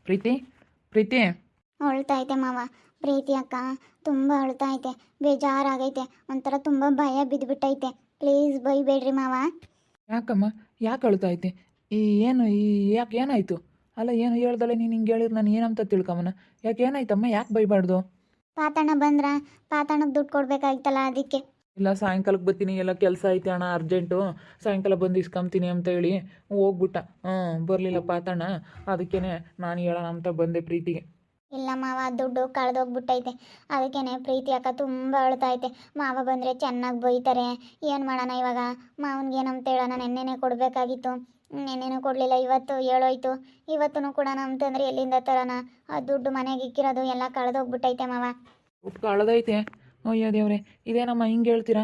ಪ್ರೀತಿ ಪ್ರೀತಿ. ಅಳ್ತೈತೆ ಮಾವ. ಪ್ರೀತಿ ಅಕ್ಕ ತುಂಬ ಅಳ್ತೈತೆ, ಬೇಜಾರಾಗೈತೆ, ಒಂಥರ ತುಂಬ ಭಯ ಬಿದ್ದುಬಿಟ್ಟೈತೆ. ಪ್ಲೀಸ್ ಬೈಬೇಡ್ರಿ ಮಾವ. ಯಾಕಮ್ಮ, ಯಾಕೆ ಅಳ್ತಾ ಐತೆ? ಈ ಏನು ಈ ಯಾಕೆ ಏನಾಯಿತು? ಅಲ್ಲ, ಏನು ಹೇಳ್ದಳೆ ನೀನು? ಹಿಂಗೆ ಹೇಳಿದ್ರೆ ನಾನು ಏನಂತ ತಿಳ್ಕೊಂಬನ? ಯಾಕೆ ಏನಾಯ್ತಮ್ಮ? ಯಾಕೆ ಬೈಬಾರ್ದು? ಪಾತಣ್ಣ ಬಂದ್ರ, ಪಾತಣ್ಣಗೆ ದುಡ್ಡು ಕೊಡ್ಬೇಕಾಗಿತ್ತಲ್ಲ ಅದಕ್ಕೆ. ಇಲ್ಲ, ಸಾಯಂಕಾಲಕ್ಕೆ ಬರ್ತೀನಿ, ಎಲ್ಲ ಕೆಲಸ ಐತೆ ಅಣ್ಣ, ಅರ್ಜೆಂಟು, ಸಾಯಂಕಾಲ ಬಂದು ಇಸ್ಕೊಂತೀನಿ ಅಂತ ಹೇಳಿ ಹೋಗ್ಬಿಟ್ಟ. ಬರಲಿಲ್ಲ ಪಾತಣ್ಣ. ಅದಕ್ಕೇ ನಾನು ಹೇಳೋಣ ಅಂತ ಬಂದೆ ಪ್ರೀತಿಗೆ. ಇಲ್ಲ ಮಾವ, ದುಡ್ಡು ಕಳೆದೋಗ್ಬಿಟ್ಟೈತೆ. ಅದಕ್ಕೇನೆ ಪ್ರೀತಿ ಅಕ್ಕ ತುಂಬ ಅಳ್ತೈತೆ. ಮಾವ ಬಂದರೆ ಚೆನ್ನಾಗಿ ಬೈತಾರೆ. ಏನು ಮಾಡೋಣ ಇವಾಗ? ಮಾವನಿಗೆ ಏನಂತ ಹೇಳೋಣ? ನೆನ್ನೆನೇ ಕೊಡಬೇಕಾಗಿತ್ತು, ನೆನ್ನೆನೂ ಕೊಡಲಿಲ್ಲ, ಇವತ್ತು ಹೇಳೋಯ್ತು. ಇವತ್ತೂ ಕೊಡೋಣ ಅಂತಂದರೆ ಎಲ್ಲಿಂದ ತರೋಣ? ಆ ದುಡ್ಡು ಮನೆಗೆ ಇಕ್ಕಿರೋದು ಎಲ್ಲ ಕಳೆದೋಗ್ಬಿಟ್ಟೈತೆ ಮಾವ. ದುಡ್ಡು ಕಳೆದೈತೆ? ಅಯ್ಯೋ ದೇವ್ರೆ, ಇದೇನಮ್ಮ ಹಿಂಗೆ ಹೇಳ್ತೀರಾ?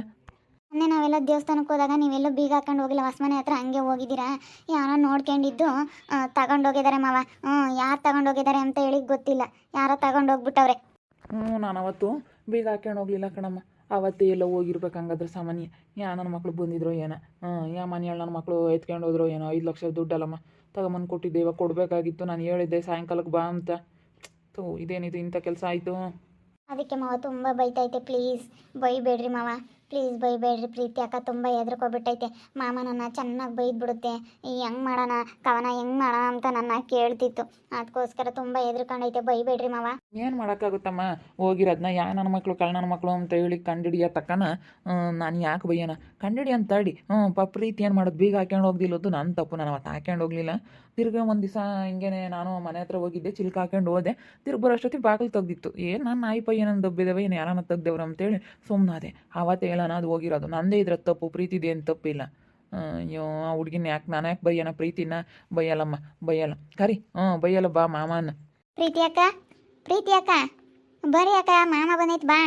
ಮೊನ್ನೆ ನಾವೆಲ್ಲ ದೇವಸ್ಥಾನಕ್ಕೆ ಹೋದಾಗ ನೀವೆಲ್ಲೂ ಬೀಗ ಹಾಕೊಂಡು ಹೋಗಿಲ್ಲ, ಹೊಸಮನೆ ಹತ್ರ ಹಂಗೆ ಹೋಗಿದ್ದೀರಾ. ಯಾರೋ ನೋಡ್ಕೊಂಡಿದ್ದು ತಗೊಂಡೋಗಿದ್ದಾರೆ ಮಾವ. ಯಾರು ತಗೊಂಡೋಗಿದ್ದಾರೆ ಅಂತ ಹೇಳಿ ಗೊತ್ತಿಲ್ಲ, ಯಾರೋ ತಗೊಂಡೋಗ್ಬಿಟ್ಟವ್ರೆ. ನಾನು ಅವತ್ತು ಬೀಗ ಹಾಕ್ಕೊಂಡು ಹೋಗ್ಲಿಲ್ಲ ಕಣಮ್ಮ. ಅವತ್ತೇ ಎಲ್ಲ ಹೋಗಿರ್ಬೇಕು ಹಂಗಾದ್ರೆ ಸಾಮಾನ್ಯ. ನನ್ನ ಮಕ್ಳು ಬಂದಿದ್ರು ಏನೋ, ಯಾ ಮನೆಯಲ್ಲಿ ನನ್ನ ಮಕ್ಕಳು ಎತ್ಕೊಂಡು ಹೋದ್ರು ಏನೋ. 5 ಲಕ್ಷ ದುಡ್ಡಲ್ಲಮ್ಮ, ತಗೊಂಬಂದು ಕೊಟ್ಟಿದ್ದೆ. ಇವಾಗ ಕೊಡಬೇಕಾಗಿತ್ತು. ನಾನು ಹೇಳಿದ್ದೆ ಸಾಯಂಕಾಲಕ್ಕೆ ಬಾ ಅಂತ. ಇದೇನಿದು ಇಂಥ ಕೆಲಸ ಆಯಿತು? ಅದಕ್ಕೆ ಮಾವ ತುಂಬ ಬೈತೈತೆ. ಪ್ಲೀಸ್ ಬೈಬೇಡ್ರಿ ಮಾವ, ಪ್ಲೀಸ್ ಬೈಬೇಡ್ರಿ. ಪ್ರೀತಿ ಅಕ್ಕ ತುಂಬ ಹೆದ್ರಕೊಬಿಟ್ಟೈತೆ. ಮಾಮ ನನ್ನ ಚೆನ್ನಾಗಿ ಬೈದ್ಬಿಡುತ್ತೆ. ಹೆಂಗೆ ಮಾಡೋಣ ಕವನ, ಹೆಂಗೆ ಮಾಡೋಣ ಅಂತ ನನ್ನ ಕೇಳ್ತಿತ್ತು. ಅದಕ್ಕೋಸ್ಕರ ತುಂಬ ಹೆದ್ರಕೊಂಡೈತೆ. ಬೈಬೇಡ್ರಿ ಮಾವ. ಏನು ಮಾಡೋಕ್ಕಾಗುತ್ತಮ್ಮ? ಹೋಗಿರೋದನ್ನ ನನ್ನ ಮಕ್ಕಳು ನನ್ನ ಮಕ್ಕಳು ಅಂತ ಹೇಳಿ ಕಂಡಿಡಿಯೋ ತಕ್ಕನ ನಾನು ಯಾಕೆ ಬೈಯೋಣ? ಕಂಡಿಡಿ ಅಂತ ತಡಿ. ಪ್ರೀತಿ ಏನು ಮಾಡೋದು? ಬೀಗ ಹಾಕ್ಕೊಂಡು ಹೋಗ್ದಿಲ್ಲದ್ದು ನನ್ನ ತಪ್ಪು. ನಾನು ಅವತ್ತು ಹಾಕ್ಕೊಂಡು ಹೋಗಲಿಲ್ಲ. ತಿರ್ಗಿ ಒಂದು ದಿವಸ ಹಿಂಗೇನೆ ನಾನು ಮನೆ ಹತ್ರ ಹೋಗಿದ್ದೆ, ಚಿಲ್ಕ ಹಾಕ್ಕೊಂಡು ಹೋದೆ. ತಿರ್ಗಿ ಬರೋಷ್ಟೊತ್ತಿಗೆ ಬಾಗಿಲು ತೆಗ್ದಿತ್ತು. ಏನು ನನ್ನ ನಾಯಿಪ ಏನಂದು ದಬ್ಬಿದಾವೆ, ಏನು ಯಾರನ್ನ ತೆಗ್ದೇವ್ರು ಅಂತೇಳಿ ಸುಮ್ಮನಾದೆ. ಆವತ್ತೇ ಹೇಳೋಣ, ಅದು ಹೋಗಿರೋದು ನಂದೇ ಇದ್ರ ತಪ್ಪು, ಪ್ರೀತಿದೆ ಏನು ತಪ್ಪಿಲ್ಲ. ಅಯ್ಯೋ, ಆ ಹುಡುಗಿನ ನಾನು ಯಾಕೆ ಬೈಯೋಣ? ಪ್ರೀತಿನ ಬೈಯಲ್ಲಮ್ಮ, ಬೈಯಲ್ಲ. ಕರಿ, ಬೈಯಲ್ಲ, ಬಾ ಮಾಮನ್ನ. ಪ್ರೀತಿ ಅಕ್ಕ, ಪ್ರೀತಿ ಅಕ್ಕ ಬರೀ ಅಕ್ಕ, ಮಾಮ ಬಂದೈತೆ, ಬಾ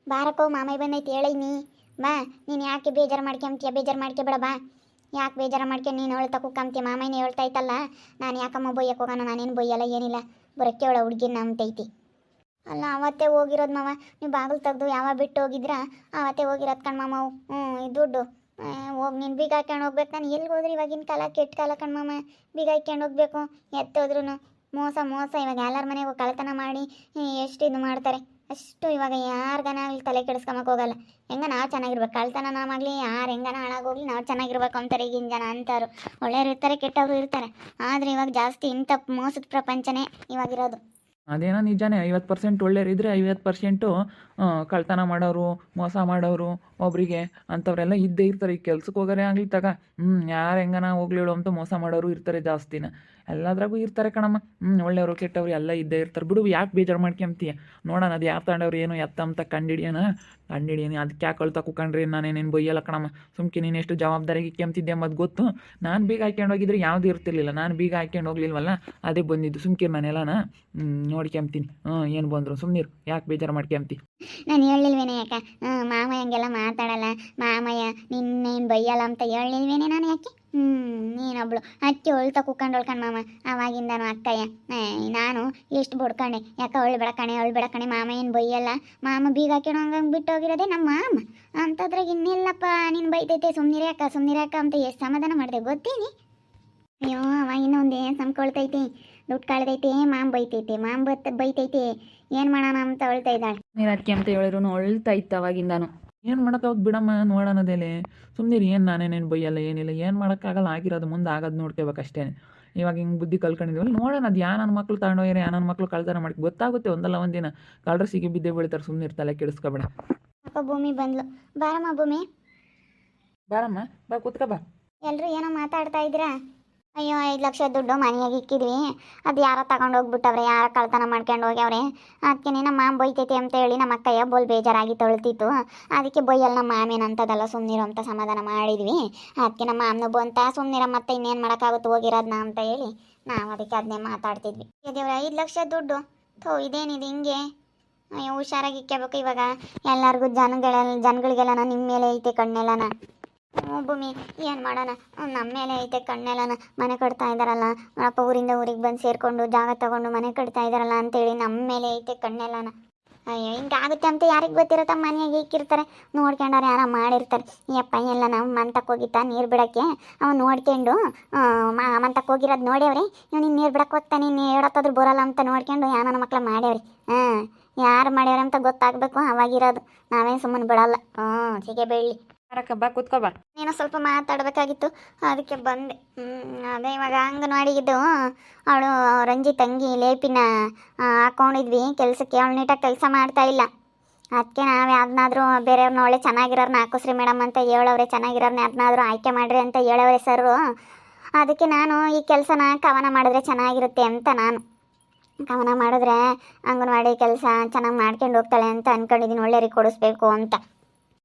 ಬಾರಕ್ಕೋ, ಮಾಮಯ್ಯ ಬಂದೈತೆ, ಹೇಳೀನಿ ಬಾ. ನೀನು ಯಾಕೆ ಬೇಜಾರು ಮಾಡ್ಕೊಂತೀಯ? ಬೇಜಾರು ಮಾಡ್ಕೊಬೇಡ, ಬಾ. ಯಾಕೆ ಬೇಜಾರು ಮಾಡ್ಕೊಂಡು ನೀನು ಹೇಳ್ತಾ ಕುಕ್ಕಂತೀಯ? ಮಾಮಯ್ಯನೇ ಹೇಳ್ತಾ ಇತ್ತಲ್ಲ, ನಾನು ಯಾಕಮ್ಮ ಬೈಯಕ್ಕೆ ಹೋಗೋಣ? ನಾನೇನು ಬೈಯಲ್ಲ, ಏನಿಲ್ಲ, ಬರೋಕ್ಕೆ ಹೇಳೋ ಹುಡುಗಿನ ಅಂತೈತಿ. ಅಲ್ಲ, ಅವತ್ತೇ ಹೋಗಿರೋದು ಮಾವ. ನೀವು ಬಾಗಿಲು ತೆಗೆದು ಯಾವಾಗ ಬಿಟ್ಟು ಹೋಗಿದ್ರಾ ಅವತ್ತೇ ಹೋಗಿರೋದು ಕಣ್ ಮಾಮ. ಈ ದುಡ್ಡು ಹೋಗಿ ನೀನು ಬೀಗ ಹಾಕ್ಕೊಂಡು ಹೋಗ್ಬೇಕು. ನಾನು ಎಲ್ಲಿಗೆ ಹೋದ್ರಿ? ಇವಾಗಿನ ಕಾಲ ಕೆಟ್ಟ ಕಾಲ ಕಣ್ ಮಾಮ. ಬೀಗ ಹಾಕ್ಕೊಂಡು ಹೋಗ್ಬೇಕು, ಎತ್ತೋದ್ರೂ ಮೋಸ ಮೋಸ. ಇವಾಗ ಎಲ್ಲರ ಮನೆಗೂ ಕಳ್ತನ ಮಾಡಿ ಎಷ್ಟು ಇದು ಮಾಡ್ತಾರೆ. ಅಷ್ಟು ಇವಾಗ ಯಾರಿಗನ ಅಲ್ಲಿ ತಲೆ ಕೆಡಿಸ್ಕೊಂಬಕ್ಕೆ ಹೋಗಲ್ಲ. ಹೆಂಗ ನಾವು ಚೆನ್ನಾಗಿರ್ಬೇಕು, ಕಳ್ತನ ನಾವಾಗಲಿ ಯಾರು ಹೆಂಗನ ಹಾಳಾಗೋಗ್ಲಿ ನಾವು ಚೆನ್ನಾಗಿರ್ಬೇಕು ಅಂತಾರೆ ಈಗಿನ ಜನ ಅಂತಾರು. ಒಳ್ಳೆಯವರು ಇರ್ತಾರೆ, ಕೆಟ್ಟವರು ಇರ್ತಾರೆ. ಆದರೆ ಇವಾಗ ಜಾಸ್ತಿ ಇಂಥ ಮೋಸದ ಪ್ರಪಂಚನೇ ಇವಾಗಿರೋದು. ಅದೇನೋ ನಿಜಾನೇ. 50% ಒಳ್ಳೆಯರು ಇದ್ದರೆ 50% ಕಳ್ತನ ಮಾಡೋರು, ಮೋಸ ಮಾಡೋರು, ಒಬ್ಬರಿಗೆ ಅಂಥವರೆಲ್ಲ ಇದ್ದೇ ಇರ್ತಾರೆ. ಈ ಕೆಲ್ಸಕ್ಕೆ ಹೋಗೋರೆ ಆಗಲಿ ತಗ, ಯಾರು ಹೆಂಗನ ಹೋಗ್ಲಿಳು ಅಂತ ಮೋಸ ಮಾಡೋರು ಇರ್ತಾರೆ ಜಾಸ್ತಿನ. ಎಲ್ಲದ್ರಾಗೂ ಇರ್ತಾರೆ ಕಣಮ್ಮ. ಒಳ್ಳೆಯವರು ಕೆಟ್ಟವರು ಎಲ್ಲ ಇದ್ದೇ ಇರ್ತಾರೆ ಬಿಡು. ಯಾಕೆ ಬೇಜಾರು ಮಾಡ್ಕೊಂತೀಯ? ನೋಡೋಣ, ಅದು ಯಾರು ತಗೊಂಡವ್ರು ಏನು ಎತ್ತ ಅಂತ ಕಂಡಿಡಿಯೋಣ. ಅದಕ್ಕೆ ಯಾಕೆ ಅಳ್ತಾ ಕುಕೊಂಡ್ರಿ? ನಾನೇನೇನು ಬೈಯಲ್ಲ ಕಣಮ್ಮ. ಸುಮ್ಕೆ ನೀನು ಎಷ್ಟು ಜವಾಬ್ದಾರಿಗೆ ಇಕ್ಕೊಂತಿದ್ದೆ ಅಂಬದು ಗೊತ್ತು. ನಾನು ಬೀಗ ಹಾಕ್ಕೊಂಡು ಹೋಗಿದ್ರೆ ಯಾವುದೂ ಇರ್ತಿರ್ಲಿಲ್ಲ. ನಾನು ಬೀಗ ಹಾಕ್ಕೊಂಡು ಹೋಗ್ಲಿಲ್ವಲ್ಲ, ಅದೇ ಬಂದಿದ್ದು. ಸುಮ್ಕೆ ನಾನೆಲ್ಲನ ನೋಡ್ಕೊಂತೀನಿ. ಏನು ಬಂದರು ಸುಮ್ಮನಿರು, ಯಾಕೆ ಬೇಜಾರು ಮಾಡ್ಕೊಂತಿ? ನಾನು ಹೇಳಿಲ್ವೇನೆ ಯಾಕೆ? ಮಾಮಯ್ಯ ಹಂಗೆಲ್ಲ ಮಾತಾಡಲ್ಲ. ಮಾಮಯ್ಯ ನಿನ್ನೇನು ಬೈಯಲ್ಲ ಅಂತ ಹೇಳಿಲ್ವೇನೆ ನಾನು ಯಾಕೆ? ನೀನೊಬ್ಳು ಅಕ್ಕಿ ಹೊಳ್ತಾ ಕುಕ್ಕಂಡು ಮಾಮ. ಆವಾಗಿಂದನು ಅಕ್ಕಯ್ಯ ನಾನು ಎಷ್ಟು ಬಡ್ಕೊಂಡೆ. ಯಾಕೆ ಹೊಳ್ಬೇಡ ಕಣೆ, ಮಾಮ ಏನು ಬೈಯಲ್ಲ. ಮಾಮ ಬೀಗ ಹಾಕ್ಯಣೋ ಹಂಗಂಗೆ ಬಿಟ್ಟು ಹೋಗಿರೋದೆ ನಮ್ಮ ಮಾಮ. ಅಂಥದ್ರಾಗ ಇನ್ನೆಲ್ಲಪ್ಪ ನೀನು ಬೈತೈತೆ, ಸುಮ್ಮನಿರ್ಯಾಕ ಅಂತ ಎಷ್ಟು ಸಮಾಧಾನ ಮಾಡಿದೆ ಗೊತ್ತೀನಿ. ಅಯ್ಯೋ, ಅವಾಗಿನ ಒಂದು ಏನು ಸಂಕೊಳ್ತೈತಿ. ದುಡ್ಡು ಕಳೆದೈತೆ, ಮಾಮ್ ಬೈತೈತೆ. ಏನು ಮಾಡೋಣ ಅಂತ ಅಳ್ತಾ ಇದ್ದಾಳೆ. ನೀನು ಅದಕ್ಕೆ ಅಂತ ಹೇಳಿದ್ರು ಅಳ್ತಾ ಇತ್ತು ಅವಾಗಿಂದಾನು. ಏನು ಮಾಡೋಕ್ಕಾಗೋದು ಬಿಡಮ್ಮ, ನೋಡೋಣದೇಲೆ ಸುಮ್ಮನಿರಿ. ಏನು ನಾನೇನೇನು ಬೈಯಲ್ಲ, ಏನಿಲ್ಲ. ಏನು ಮಾಡೋಕ್ಕಾಗಲ್ಲ, ಆಗಿರೋದು ಮುಂದೆ ಆಗೋದು ನೋಡ್ಕೋಬೇಕು ಅಷ್ಟೇ. ಇವಾಗ ಹಿಂಗೆ ಬುದ್ಧಿ ಕಲ್ಕೊಂಡಿದ್ದೀವಲ್ಲ, ನೋಡೋಣ. ಅದು ನನ್ನ ಮಕ್ಳು ತಗೊಂಡೋಗ್ಯಾರ, ನನ್ನ ಮಕ್ಳು ಕಳ್ತನ ಮಾಡಿ ಗೊತ್ತಾಗುತ್ತೆ. ಒಂದಲ್ಲ ಒಂದಿನ ಕಳ್ಳರು ಸಿಗಿ ಬಿದ್ದೇ ಬೀಳ್ತಾರೆ. ಸುಮ್ಮನೆ ಇರ್ತಲ್ಲ, ಕೆಡಿಸ್ಕೊಬೇಡ. ಅಪ್ಪ ಭೂಮಿ ಬಂದ್ಲು. ಬಾರಮ್ಮ ಭೂಮಿ, ಬಾರಮ್ಮ, ಬಾ ಕೂತ್ಕ ಬಾ. ಎಲ್ಲರೂ ಏನೋ ಮಾತಾಡ್ತಾ ಇದ್ದೀರಾ? ಅಯ್ಯೋ, 5 ಲಕ್ಷ ದುಡ್ಡು ಮನೆಯಾಗಿ ಇಕ್ಕಿದ್ವಿ, ಅದು ಯಾರೋ ತಗೊಂಡೋಗ್ಬಿಟ್ಟವ್ರೆ, ಯಾರೋ ಕಳ್ತನ ಮಾಡ್ಕೊಂಡು ಹೋಗ್ಯವ್ರೆ. ಅದಕ್ಕೆ ನಮ್ಮ ಮಾಮ ಬೈತೈತೆ ಅಂತ ಹೇಳಿ ನಮ್ಮ ಅಕ್ಕಯ್ಯ ಬೋಲ್ ಬೇಜಾರಾಗಿ ತೊಳ್ತಿತ್ತು. ಅದಕ್ಕೆ ಬೈಯಲ್ಲ ನಮ್ಮ ಮಾಮೇನಂತದಲ್ಲ, ಸುಮ್ಮನಿರೋ ಅಂತ ಸಮಾಧಾನ ಮಾಡಿದ್ವಿ. ಅದಕ್ಕೆ ನಮ್ಮ ಮಾಮನು ಬಂತ, ಸುಮ್ಮನಿರ ಮತ್ತೆ ಇನ್ನೇನು ಮಾಡೋಕ್ಕಾಗುತ್ತೆ ಹೋಗಿರೋದನ್ನ ಅಂತ ಹೇಳಿ ನಾವು ಅದಕ್ಕೆ ಅದನ್ನೇ ಮಾತಾಡ್ತಿದ್ವಿ. ದೇವ್ರೆ, 5 ಲಕ್ಷ ದುಡ್ಡು ಇದೇನಿದೆ ಹಿಂಗೆ? ಅಯ್ಯೋ, ಹುಷಾರಾಗಿ ಇಕ್ಕೋಬೇಕು ಇವಾಗ. ಎಲ್ಲರಿಗೂ ಜನಗಳಿಗೆಲ್ಲನ ನಿಮ್ಮ ಮೇಲೆ ಐತೆ ಕಣ್ಣೆಲ್ಲನ. ಭೂಮಿ, ಏನು ಮಾಡೋಣ? ನಮ್ಮ ಮೇಲೆ ಐತೆ ಕಣ್ಣೆಲ್ಲನ. ಮನೆ ಕಟ್ತಾ ಇದ್ದಾರಲ್ಲ ಅಪ್ಪ, ಊರಿಂದ ಊರಿಗೆ ಬಂದು ಸೇರಿಕೊಂಡು ಜಾಗ ತಗೊಂಡು ಮನೆ ಕಟ್ತಾ ಇದ್ದಾರಲ್ಲ ಅಂತೇಳಿ ನಮ್ಮ ಮೇಲೆ ಐತೆ ಕಣ್ಣೆಲ್ಲನ. ಅಯ್ಯೋ ಹಿಂಗಾಗುತ್ತೆ ಅಂತ ಯಾರಿಗೆ ಗೊತ್ತಿರತ್ತ, ಮನೆಯಾಗೆ ಇಕ್ಕಿರ್ತಾರೆ, ನೋಡ್ಕೊಂಡವ್ರು ಯಾರೋ ಮಾಡಿರ್ತಾರೆ. ಯಪ್ಪ ಎಲ್ಲ ನಾವು ಮಂತಕ್ಕೆ ಹೋಗಿತ್ತಾ ನೀರು ಬಿಡೋಕ್ಕೆ, ಅವ್ನು ನೋಡ್ಕೊಂಡು ಮಂತಕ್ಕೆ ಹೋಗಿರೋದು ನೋಡ್ಯವ್ರಿ, ಇವ್ನು ನೀರು ಬಿಡಕ್ಕೆ ಹೋಗ್ತಾನೆ, ನೀನು ಹೇಳತ್ತಾದ್ರೂ ಬರೋಲ್ಲ ಅಂತ ನೋಡ್ಕೊಂಡು ಯಾನ ಮಕ್ಳು ಮಾಡ್ಯವ್ರಿ. ಯಾರು ಮಾಡ್ಯಾರ ಅಂತ ಗೊತ್ತಾಗಬೇಕು, ಅವಾಗಿರೋದು ನಾವೇನು ಸುಮ್ಮನೆ ಬಿಡಲ್ಲ. ಸಿಗೆ ಬೆಳ್ಳಿ ಯಾರಕ್ಕ ಬಾ ಕೂತ್ಕೋ ಬಾ. ಏನೋ ಸ್ವಲ್ಪ ಮಾತಾಡಬೇಕಾಗಿತ್ತು, ಅದಕ್ಕೆ ಬಂದೆ. ಅದೇ ಇವಾಗ ಅಂಗನವಾಡಿಗಿದ್ದು ಅವಳು ರಂಜಿ ತಂಗಿ ಲೇಪಿನ ಹಾಕೊಂಡಿದ್ವಿ ಕೆಲಸಕ್ಕೆ, ಅವಳು ನೀಟಾಗಿ ಕೆಲಸ ಮಾಡ್ತಾ ಇಲ್ಲ. ಅದಕ್ಕೆ ನಾವು ಯಾರನ್ನಾದ್ರೂ ಬೇರೆಯವ್ರನ್ನ ಒಳ್ಳೆ ಚೆನ್ನಾಗಿರೋರ್ನ ಹಾಕಿಸ್ರಿ ಮೇಡಮ್ ಅಂತ ಹೇಳವ್ರೆ, ಚೆನ್ನಾಗಿರೋರ್ನ ಯಾರನ್ನಾದ್ರೂ ಆಯ್ಕೆ ಮಾಡಿರಿ ಅಂತ ಹೇಳವ್ರೆ ಸರು. ಅದಕ್ಕೆ ನಾನು ಈ ಕೆಲಸನ ಕವನ ಮಾಡಿದ್ರೆ ಚೆನ್ನಾಗಿರುತ್ತೆ ಅಂತ ನಾನು ಕವನ ಮಾಡಿದ್ರೆ ಅಂಗನವಾಡಿ ಕೆಲಸ ಚೆನ್ನಾಗಿ ಮಾಡ್ಕೊಂಡು ಹೋಗ್ತಾಳೆ ಅಂತ ಅಂದ್ಕೊಂಡಿದ್ದೀನಿ, ಒಳ್ಳೆಯವ್ರಿಗೆ ಕೊಡಿಸ್ಬೇಕು ಅಂತ.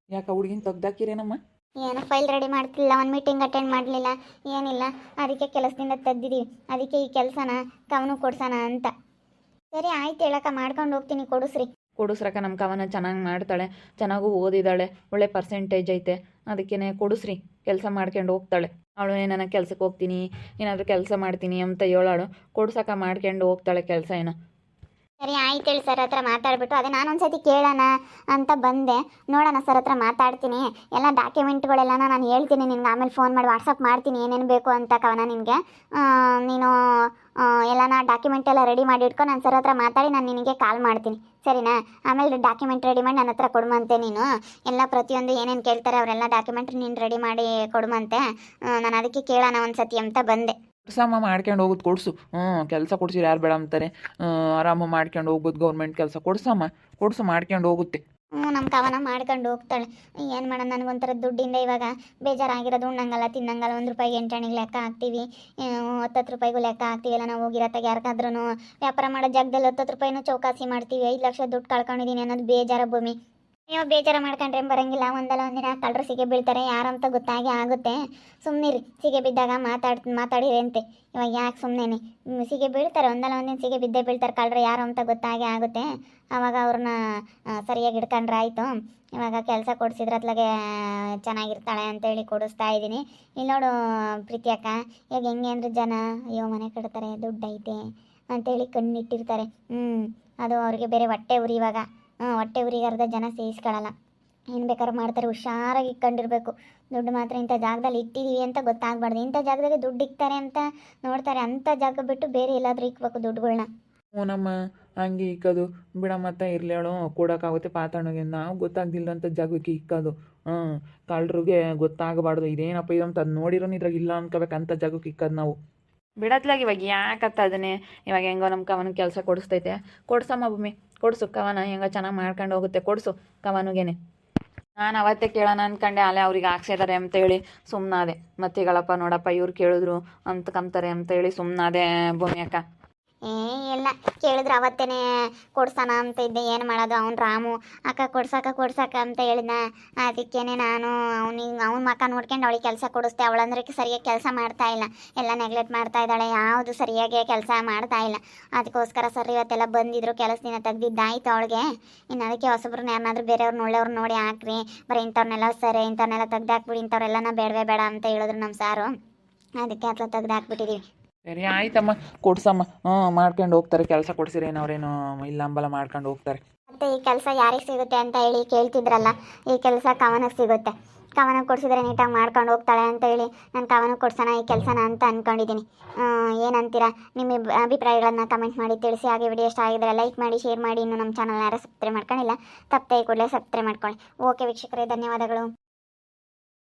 ಯಾಕೆ ಹುಡುಗಿನ ತೆಗ್ದಾಕಿರೇನಮ್ಮ? ಏನೋ ಫೈಲ್ ರೆಡಿ ಮಾಡ್ತಿಲ್ಲ, ಒಂದು ಮೀಟಿಂಗ್ ಅಟೆಂಡ್ ಮಾಡಲಿಲ್ಲ, ಏನಿಲ್ಲ, ಅದಕ್ಕೆ ಕೆಲಸದಿಂದ ತೆಗ್ದಿದ್ದೀವಿ. ಅದಕ್ಕೆ ಈ ಕೆಲಸನ ಕವನು ಕೊಡ್ಸೋಣ ಅಂತ. ಸರಿ ಆಯ್ತು ಹೇಳಕ್ಕ, ಮಾಡ್ಕೊಂಡು ಹೋಗ್ತೀನಿ, ಕೊಡಿಸ್ರಿ. ಕೊಡಿಸ್ರಕ್ಕ, ನಮ್ಮ ಕವನ ಚೆನ್ನಾಗಿ ಮಾಡ್ತಾಳೆ, ಚೆನ್ನಾಗೂ ಓದಿದ್ದಾಳೆ, ಒಳ್ಳೆ ಪರ್ಸೆಂಟೇಜ್ ಐತೆ, ಅದಕ್ಕೇ ಕೊಡಿಸ್ರಿ, ಕೆಲಸ ಮಾಡ್ಕೊಂಡು ಹೋಗ್ತಾಳೆ. ಅವಳು ಏನಾನ ಕೆಲ್ಸಕ್ಕೆ ಹೋಗ್ತೀನಿ, ಏನಾದರೂ ಕೆಲಸ ಮಾಡ್ತೀನಿ ಅಂತ ಹೇಳಾಳು, ಕೊಡ್ಸಕ್ಕ ಮಾಡ್ಕೊಂಡು ಹೋಗ್ತಾಳೆ ಕೆಲಸ ಏನೋ. ಸರಿ ಆಯ್ತು ಹೇಳಿ ಸರ್ ಹತ್ರ ಮಾತಾಡ್ಬಿಟ್ಟು, ಅದೇ ನಾನು ಒಂದ್ಸತಿ ಕೇಳೋಣ ಅಂತ ಬಂದೆ. ನೋಡೋಣ ಸರ್ ಹತ್ರ ಮಾತಾಡ್ತೀನಿ, ಎಲ್ಲ ಡಾಕ್ಯುಮೆಂಟ್ಗಳೆಲ್ಲ ನಾನು ಹೇಳ್ತೀನಿ ನಿನ್ಗೆ, ಆಮೇಲೆ ಫೋನ್ ಮಾಡಿ ವಾಟ್ಸಪ್ ಮಾಡ್ತೀನಿ ಏನೇನು ಬೇಕು ಅಂತ ಕವನ ನಿನಗೆ. ನೀನು ಎಲ್ಲನ ಡಾಕ್ಯುಮೆಂಟ್ ಎಲ್ಲ ರೆಡಿ ಮಾಡಿ ಇಟ್ಕೊ, ನಾನು ಸರ್ ಹತ್ರ ಮಾತಾಡಿ ನಾನು ನಿನಗೆ ಕಾಲ್ ಮಾಡ್ತೀನಿ, ಸರಿನಾ? ಆಮೇಲೆ ಡಾಕ್ಯುಮೆಂಟ್ ರೆಡಿ ಮಾಡಿ ನನ್ನ ಹತ್ರ ಕೊಡುವಂತೆ ನೀನು, ಎಲ್ಲ ಪ್ರತಿಯೊಂದು ಏನೇನು ಕೇಳ್ತಾರೆ ಅವರೆಲ್ಲ ಡಾಕ್ಯುಮೆಂಟ್ ನೀನು ರೆಡಿ ಮಾಡಿ ಕೊಡುವಂತೆ. ನಾನು ಅದಕ್ಕೆ ಕೇಳೋಣ ಒಂದ್ಸತಿ ಅಂತ ಬಂದೆ. ಕೊಡ್ಸಮ್ಮ, ಮಾಡ್ಕೊಂಡು ಹೋಗೋದು ಕೊಡಿಸು. ಕೆಲಸ ಕೊಡ್ಸಿರಿ ಯಾರು ಬೇಡ ಅಂತಾರೆ, ಆರಾಮ ಮಾಡ್ಕೊಂಡು ಹೋಗ್ಬೋದು, ಗೌರ್ಮೆಂಟ್ ಕೆಲಸ ಕೊಡ್ಸಮ್ಮ, ಕೊಡಿಸು, ಮಾಡ್ಕೊಂಡು ಹೋಗುತ್ತೆ. ನಮ್ಮ ಕವನ ಮಾಡ್ಕೊಂಡು ಹೋಗ್ತಾಳೆ. ಏನು ಮಾಡೋಣ, ನನಗೊಂಥರ ದುಡ್ಡಿಂದ ಇವಾಗ ಬೇಜಾರಾಗಿರೋದು, ಉಣ್ಣಂಗಲ್ಲ ತಿನ್ನಂಗಲ್ಲ. 1 ರೂಪಾಯಿಗೆ ಎಂಟಾಣಿಗೆ ಲೆಕ್ಕ ಹಾಕ್ತೀವಿ, 10 ರೂಪಾಯಿಗೂ ಲೆಕ್ಕ ಹಾಕ್ತೀವಲ್ಲ ನಾವು ಹೋಗಿರತ್ತಾಗ. ಯಾರಿಗಾದ್ರೂ ವ್ಯಾಪಾರ ಮಾಡೋ ಜಾಗದಲ್ಲಿ 10 ರೂಪಾಯಿನೂ ಚೌಕಾಸಿ ಮಾಡ್ತೀವಿ. 5 ಲಕ್ಷ ದುಡ್ಡು ಕಳ್ಕೊಂಡಿದ್ದೀನಿ ಅನ್ನೋದು ಬೇಜಾರ ಭೂಮಿ. ನೀವು ಬೇಜಾರು ಮಾಡ್ಕೊಂಡ್ರೆ ಬರೋಂಗಿಲ್ಲ, ಒಂದಲ್ಲ ಒಂದಿನ ಕಳ್ಳರು ಸಿಗೆ ಬೀಳ್ತಾರೆ, ಯಾರಂತ ಗೊತ್ತಾಗಿ ಆಗುತ್ತೆ. ಸುಮ್ಮನಿರಿ, ಸಿಗೆ ಬಿದ್ದಾಗ ಮಾತಾಡಿರಿ ಅಂತೆ. ಇವಾಗ ಯಾಕೆ ಸುಮ್ಮನೆ ಸಿಗೆ ಬೀಳ್ತಾರೆ, ಒಂದಲ್ಲ ಒಂದಿನ ಸಿಗೆ ಬಿದ್ದೇ ಬೀಳ್ತಾರೆ ಕಳ್ಳರು, ಯಾರು ಅಂತ ಗೊತ್ತಾಗಿ ಆಗುತ್ತೆ. ಆವಾಗ ಅವ್ರನ್ನ ಸರಿಯಾಗಿ ಹಿಡ್ಕೊಂಡ್ರೆ ಆಯಿತು. ಇವಾಗ ಕೆಲಸ ಕೊಡಿಸಿದ್ರೆ ಅತ್ಲಾಗೆ ಚೆನ್ನಾಗಿರ್ತಾಳೆ ಅಂತೇಳಿ ಕೊಡಿಸ್ತಾ ಇದ್ದೀನಿ. ಇಲ್ಲಿ ನೋಡು ಪ್ರೀತಿ ಅಕ್ಕ, ಇವಾಗ ಹೆಂಗೆ ಅಂದ್ರೆ ಜನ ಅಯ್ಯೋ ಮನೆ ಕಟ್ತಾರೆ, ದುಡ್ಡು ಐತೆ ಅಂತೇಳಿ ಕಣ್ಣಿಟ್ಟಿರ್ತಾರೆ. ಅದು ಅವ್ರಿಗೆ ಬೇರೆ ಹೊಟ್ಟೆ ಉರಿ. ಇವಾಗ ಹೊಟ್ಟೆ ಊರಿಗೆ ಅರ್ಧ ಜನ ಸೇರಿಸ್ಕೊಳ್ಳಲ್ಲ, ಏನು ಬೇಕಾದ್ರೂ ಮಾಡ್ತಾರೆ. ಹುಷಾರಾಗಿ ಇಟ್ಕೊಂಡಿರ್ಬೇಕು. ದುಡ್ಡು ಮಾತ್ರ ಇಂಥ ಜಾಗದಲ್ಲಿ ಇಟ್ಟಿದ್ದೀವಿ ಅಂತ ಗೊತ್ತಾಗಬಾರ್ದು. ಇಂಥ ಜಾಗದಾಗೆ ದುಡ್ಡು ಇಕ್ತಾರೆ ಅಂತ ನೋಡ್ತಾರೆ, ಅಂಥ ಜಾಗ ಬಿಟ್ಟು ಬೇರೆ ಎಲ್ಲಾದರೂ ಇಕ್ಬೇಕು ದುಡ್ಡುಗಳ್ನ. ನಮ್ಮ ಹಂಗೆ ಇಕ್ಕೋದು ಬಿಡಮ್ಮತ್ತ ಇರಲಿ, ಹೇಳು ಕೊಡೋಕ್ಕಾಗುತ್ತೆ ಪಾತಣ್ಣಗೆ. ನಾವು ಗೊತ್ತಾಗ್ದಿಲ್ಲಂಥ ಜಾಗಕ್ಕೆ ಇಕ್ಕೋದು, ಕಳ್ಳರಿಗೆ ಗೊತ್ತಾಗಬಾರ್ದು. ಇದೇನಪ್ಪ ಇದಂತ ಅದು ನೋಡಿರೋನು ಇದ್ರಾಗ ಇಲ್ಲ ಅನ್ಕೋಬೇಕು, ಅಂಥ ಜಾಗಕ್ಕೆ ಇಕ್ಕೋದು ನಾವು. ಬಿಡತ್ಲಾಗ ಇವಾಗ ಯಾಕತ್ತ ಅದನ್ನೇ, ಇವಾಗ ಹೆಂಗೋ ನಮ್ಮ ಕವನ ಕೆಲಸ ಕೊಡಿಸ್ತೈತೆ, ಕೊಡ್ಸಮ್ಮ ಭೂಮಿ, ಕೊಡಿಸು ಕವನ, ಹೆಂಗೋ ಚೆನ್ನಾಗಿ ಮಾಡ್ಕೊಂಡು ಹೋಗುತ್ತೆ, ಕೊಡಿಸು ಕವನಿಗೇನೆ. ನಾನು ಅವತ್ತೇ ಕೇಳೋಣ ಅಂದ್ಕೊಂಡೆ, ಅಲ್ಲೇ ಅವ್ರಿಗೆ ಹಾಕ್ಸಿದ್ದಾರೆ ಅಂತೇಳಿ ಸುಮ್ಮನಾದೆ. ಮತ್ತೀಗಳಪ್ಪ ನೋಡಪ್ಪ ಇವ್ರು ಕೇಳಿದ್ರು ಅಂತ ಕಂತಾರೆ ಅಂತೇಳಿ ಸುಮ್ಮನಾದೆ ಭೂಮಿ ಅಕ್ಕ. ಎಲ್ಲ ಕೇಳಿದ್ರೆ ಅವತ್ತೇ ಕೊಡ್ಸೋಣ ಅಂತ ಇದ್ದೆ, ಏನು ಮಾಡೋದು. ಅವ್ನು ರಾಮು ಅಕ್ಕ ಕೊಡ್ಸಕ್ಕ ಅಂತ ಹೇಳಿದ. ಅದಕ್ಕೇನೆ ನಾನು ಅವ್ನ ಮಕ್ಕ ನೋಡ್ಕೊಂಡು ಅವಳಿಗೆ ಕೆಲಸ ಕೊಡಿಸ್ದೆ. ಅವಳಂದ್ರೆ ಸರಿಯಾಗಿ ಕೆಲಸ ಮಾಡ್ತಾ ಇಲ್ಲ, ಎಲ್ಲ ನೆಗ್ಲೆಕ್ಟ್ ಮಾಡ್ತಾ ಇದ್ದಾಳೆ, ಯಾವುದು ಸರಿಯಾಗಿ ಕೆಲಸ ಮಾಡ್ತಾ ಇಲ್ಲ. ಅದಕ್ಕೋಸ್ಕರ ಸರ್ ಇವತ್ತೆಲ್ಲ ಬಂದಿದ್ರು, ಕೆಲಸದಿಂದ ತೆಗ್ದಿದ್ದಾಯ್ತು ಅವಳಿಗೆ. ಇನ್ನು ಅದಕ್ಕೆ ಹೊಸಬ್ರನ್ನ ಯಾರನ್ನಾದ್ರೂ ಬೇರೆಯವ್ರನ್ನ ಒಳ್ಳೆಯವ್ರು ನೋಡಿ ಹಾಕ್ರಿ, ಬರೀ ಇಂಥವ್ರನ್ನೆಲ್ಲ ಸರಿ ಇಂಥವ್ರನ್ನೆಲ್ಲ ತೆಗ್ದಾಕ್ಬಿಡಿ, ಇಂಥವ್ರೆಲ್ಲನ ಬೇಡವೇ ಬೇಡ ಅಂತ ಹೇಳಿದ್ರು ನಮ್ಮ ಸಾರು. ಅದಕ್ಕೆ ಅತ್ಲ ತೆಗ್ದಾಕ್ಬಿಟ್ಟಿದ್ದೀವಿ. ಸರಿ ಆಯ್ತಮ್ಮ, ಕೊಡ್ಸಮ್ಮ. ಮಾಡ್ಕೊಂಡು ಹೋಗ್ತಾರೆ, ಕೆಲಸ ಕೊಡ್ಸಿರೇನು ಅವ್ರೇನು ಇಲ್ಲ ಅಂಬಲ ಮಾಡ್ಕೊಂಡು ಹೋಗ್ತಾರೆ. ಮತ್ತು ಈ ಕೆಲಸ ಯಾರಿಗೆ ಸಿಗುತ್ತೆ ಅಂತ ಹೇಳಿ ಕೇಳ್ತಿದ್ರಲ್ಲ, ಈ ಕೆಲಸ ಕವನಕ್ಕೆ ಸಿಗುತ್ತೆ. ಕವನ ಕೊಡಿಸಿದ್ರೆ ನೀಟಾಗಿ ಮಾಡ್ಕೊಂಡು ಹೋಗ್ತಾಳೆ ಅಂತ ಹೇಳಿ ನಾನು ಕವನ ಕೊಡ್ಸೋಣ ಈ ಕೆಲಸನ ಅಂತ ಅಂದ್ಕೊಂಡಿದ್ದೀನಿ. ಏನಂತೀರಾ? ನಿಮ್ಮ ಅಭಿಪ್ರಾಯಗಳನ್ನ ಕಮೆಂಟ್ ಮಾಡಿ ತಿಳಿಸಿ. ಹಾಗೆ ವಿಡಿಯೋ ಇಷ್ಟ ಆಗಿದ್ರೆ ಲೈಕ್ ಮಾಡಿ, ಶೇರ್ ಮಾಡಿ. ಇನ್ನು ನಮ್ಮ ಚಾನಲ್ ಯಾರು ಸಬ್ಸ್ಕ್ರೈಬ್ ಮಾಡ್ಕೊಂಡಿಲ್ಲ, ತಪ್ಪದೆ ಕೂಡಲೇ ಸಬ್ಸ್ಕ್ರೈಬ್ ಮಾಡ್ಕೊಳ್ಳಿ. ಓಕೆ ವೀಕ್ಷಕರೇ, ಧನ್ಯವಾದಗಳು.